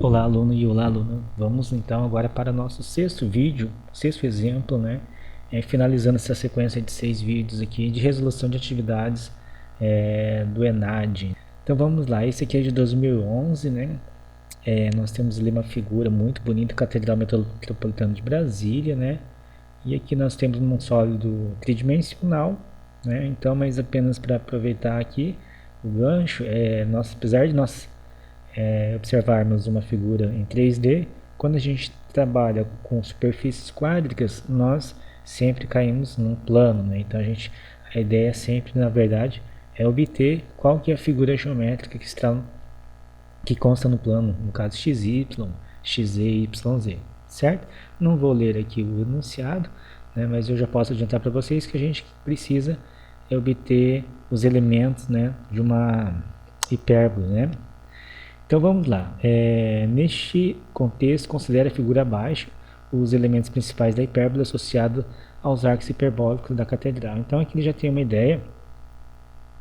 Olá, aluno e olá, aluna. Vamos então agora para o nosso sexto vídeo, sexto exemplo, né? Finalizando essa sequência de 6 vídeos aqui de resolução de atividades do ENAD. Então vamos lá, esse aqui é de 2011, né? Nós temos ali uma figura muito bonita, Catedral Metropolitana de Brasília, né? E aqui nós temos um sólido tridimensional, né? Então, mas apenas para aproveitar aqui o gancho, apesar de nós observarmos uma figura em 3D, quando a gente trabalha com superfícies quádricas, nós sempre caímos num plano, né? Então a ideia sempre, na verdade, é obter qual que é a figura geométrica que consta no plano, no caso XY, XZ e YZ, certo? Não vou ler aqui o enunciado, né, mas eu já posso adiantar para vocês que a gente precisa obter os elementos, né, de uma hipérbole, né? Então vamos lá. Neste contexto, considere a figura abaixo os elementos principais da hipérbole associados aos arcos hiperbólicos da catedral. Então aqui ele já tem uma ideia,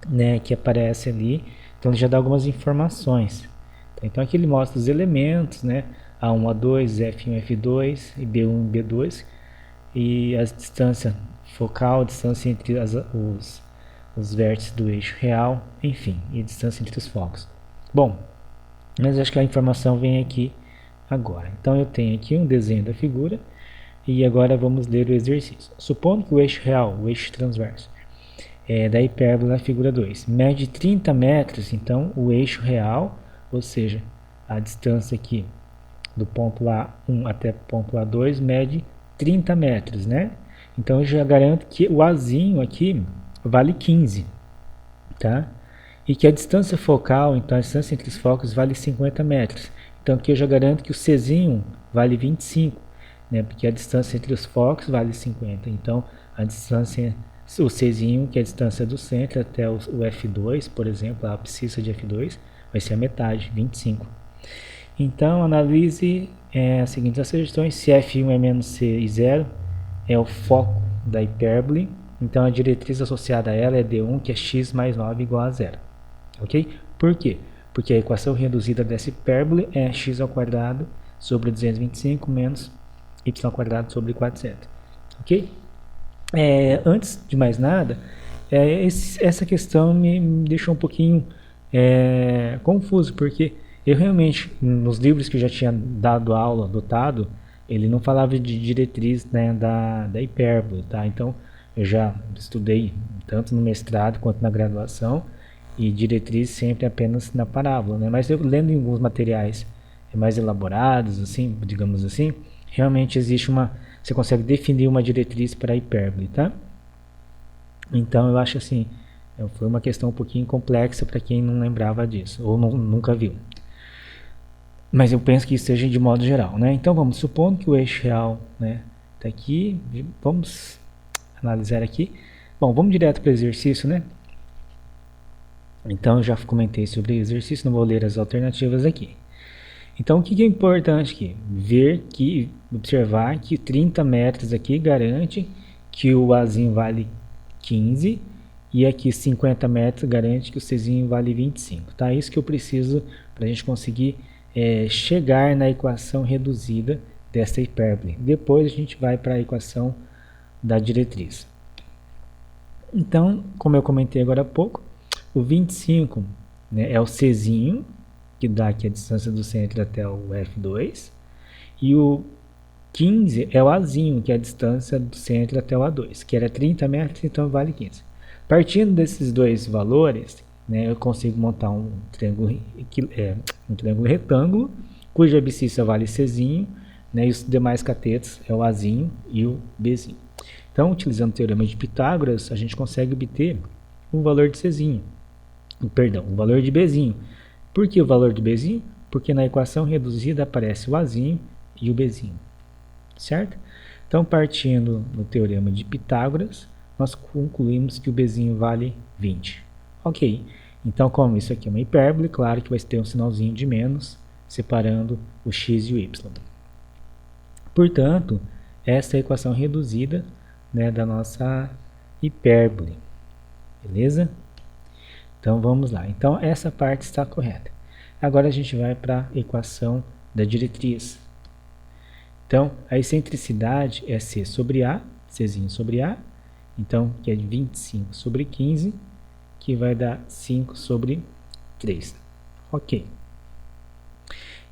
né, que aparece ali. Então ele já dá algumas informações. Então aqui ele mostra os elementos, né, A1, A2, F1, F2 e B1 e B2, e a distância focal, a distância entre os vértices do eixo real, enfim, e a distância entre os focos. Bom, mas acho que a informação vem aqui agora. Então eu tenho aqui um desenho da figura e agora vamos ler o exercício. Supondo que o eixo real, o eixo transverso, da hipérbole na figura 2 mede 30 metros, então o eixo real, ou seja, a distância aqui do ponto A1 até o ponto A2 mede 30 metros, né? Então eu já garanto que o Azinho aqui vale 15, tá? E que a distância focal, então a distância entre os focos vale 50 metros. Então aqui eu já garanto que o Czinho vale 25, né? Porque a distância entre os focos vale 50. Então a distância, o Czinho, que é a distância do centro até o F2, por exemplo, a abscissa de F2, vai ser a metade, 25. Então analise as seguintes sugestões. Se F1 é menos C e 0, é o foco da hipérbole. Então a diretriz associada a ela é D1, que é x mais 9 igual a 0. Ok? Por quê? Porque a equação reduzida dessa hipérbole é x ao quadrado sobre 225 menos y ao quadrado sobre 400. Ok? Antes de mais nada, essa questão me deixou um pouquinho confuso, porque eu realmente, nos livros que eu já tinha dado aula, adotado, ele não falava de diretriz, né, da hipérbole, tá? Então, eu já estudei tanto no mestrado quanto na graduação, e diretriz sempre apenas na parábola, né? Mas eu lendo em alguns materiais mais elaborados, assim, digamos assim, realmente existe você consegue definir uma diretriz para a hipérbole, tá? Então eu acho assim, foi uma questão um pouquinho complexa para quem não lembrava disso ou nunca viu. Mas eu penso que isso seja de modo geral, né? Então vamos supondo que o eixo real, né, tá aqui, vamos analisar aqui. Bom, vamos direto para o exercício, né? Então, eu já comentei sobre o exercício, não vou ler as alternativas aqui. Então, o que é importante aqui? Observar que 30 metros aqui garante que o Azinho vale 15 e aqui 50 metros garante que o Czinho vale 25. Tá? Isso que eu preciso para a gente conseguir chegar na equação reduzida dessa hipérbole. Depois a gente vai para a equação da diretriz. Então, como eu comentei agora há pouco, o 25, né, é o Czinho, que dá aqui a distância do centro até o F2, e o 15 é o Azinho, que é a distância do centro até o A2, que era 30 metros, então vale 15. Partindo desses dois valores, né, eu consigo montar um triângulo retângulo, cuja abscissa vale Czinho, né, e os demais catetos é o Azinho e o Bzinho. Então, utilizando o teorema de Pitágoras, a gente consegue obter o valor de Czinho. Perdão, o valor de Bzinho. Por que o valor de Bzinho? Porque na equação reduzida aparece o Azinho e o Bzinho. Certo? Então, partindo do teorema de Pitágoras, nós concluímos que o Bzinho vale 20. Ok. Então, como isso aqui é uma hipérbole, claro que vai ter um sinalzinho de menos, separando o x e o y. Portanto, essa é a equação reduzida, né, da nossa hipérbole. Beleza? Então vamos lá. Então essa parte está correta. Agora a gente vai para a equação da diretriz. Então, a excentricidade é C sobre A, Czinho sobre A, então, que é 25 sobre 15, que vai dar 5 sobre 3. Ok.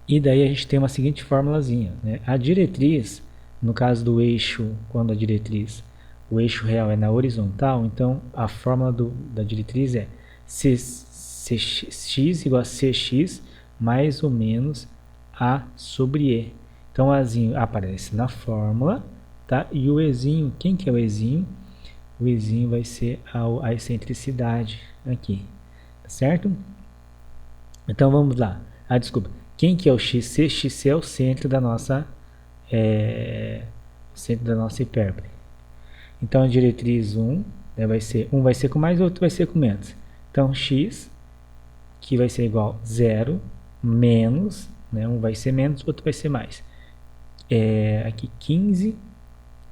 E daí a gente tem uma seguinte formulazinha, né? A diretriz, no caso do eixo, quando a diretriz, o eixo real é na horizontal, então a fórmula da diretriz é Cx igual a Cx mais ou menos A sobre E. Então, o Azinho aparece na fórmula, tá? E o Ezinho, quem que é o Ezinho? O Ezinho vai ser a excentricidade aqui, tá certo? Então, vamos lá. Desculpa. Quem que é o XC? XC é o centro da nossa, hipérbole. Então, a diretriz 1, né, um vai ser com mais, outro vai ser com menos. Então, x, que vai ser igual a 0, menos, né, um vai ser menos, outro vai ser mais. Aqui 15,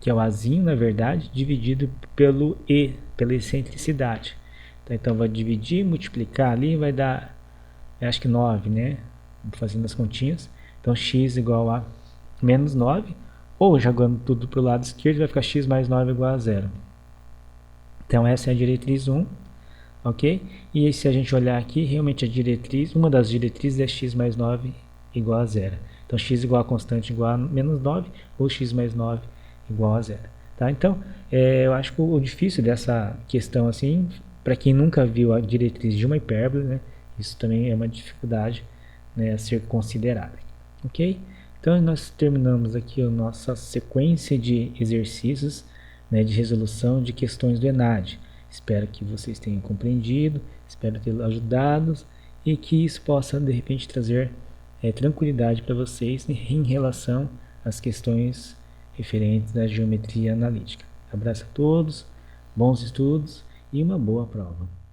que é o Azinho, na verdade, dividido pelo E, pela excentricidade. Então, vai dividir, multiplicar ali, vai dar, acho que 9, né? Fazendo as continhas. Então, x igual a menos 9, ou jogando tudo para o lado esquerdo, vai ficar x mais 9 igual a 0. Então, essa é a diretriz 1, ok? E se a gente olhar aqui, realmente a diretriz, uma das diretrizes é x mais 9 igual a 0. Então, x igual a constante igual a menos 9, ou x mais 9 igual a 0. Tá? Então, eu acho que o difícil dessa questão, assim, para quem nunca viu a diretriz de uma hipérbole, né, isso também é uma dificuldade, né, a ser considerada. Ok? Então, nós terminamos aqui a nossa sequência de exercícios, né, de resolução de questões do ENAD. Espero que vocês tenham compreendido, espero ter ajudado e que isso possa, de repente, trazer tranquilidade para vocês em relação às questões referentes da geometria analítica. Abraço a todos, bons estudos e uma boa prova.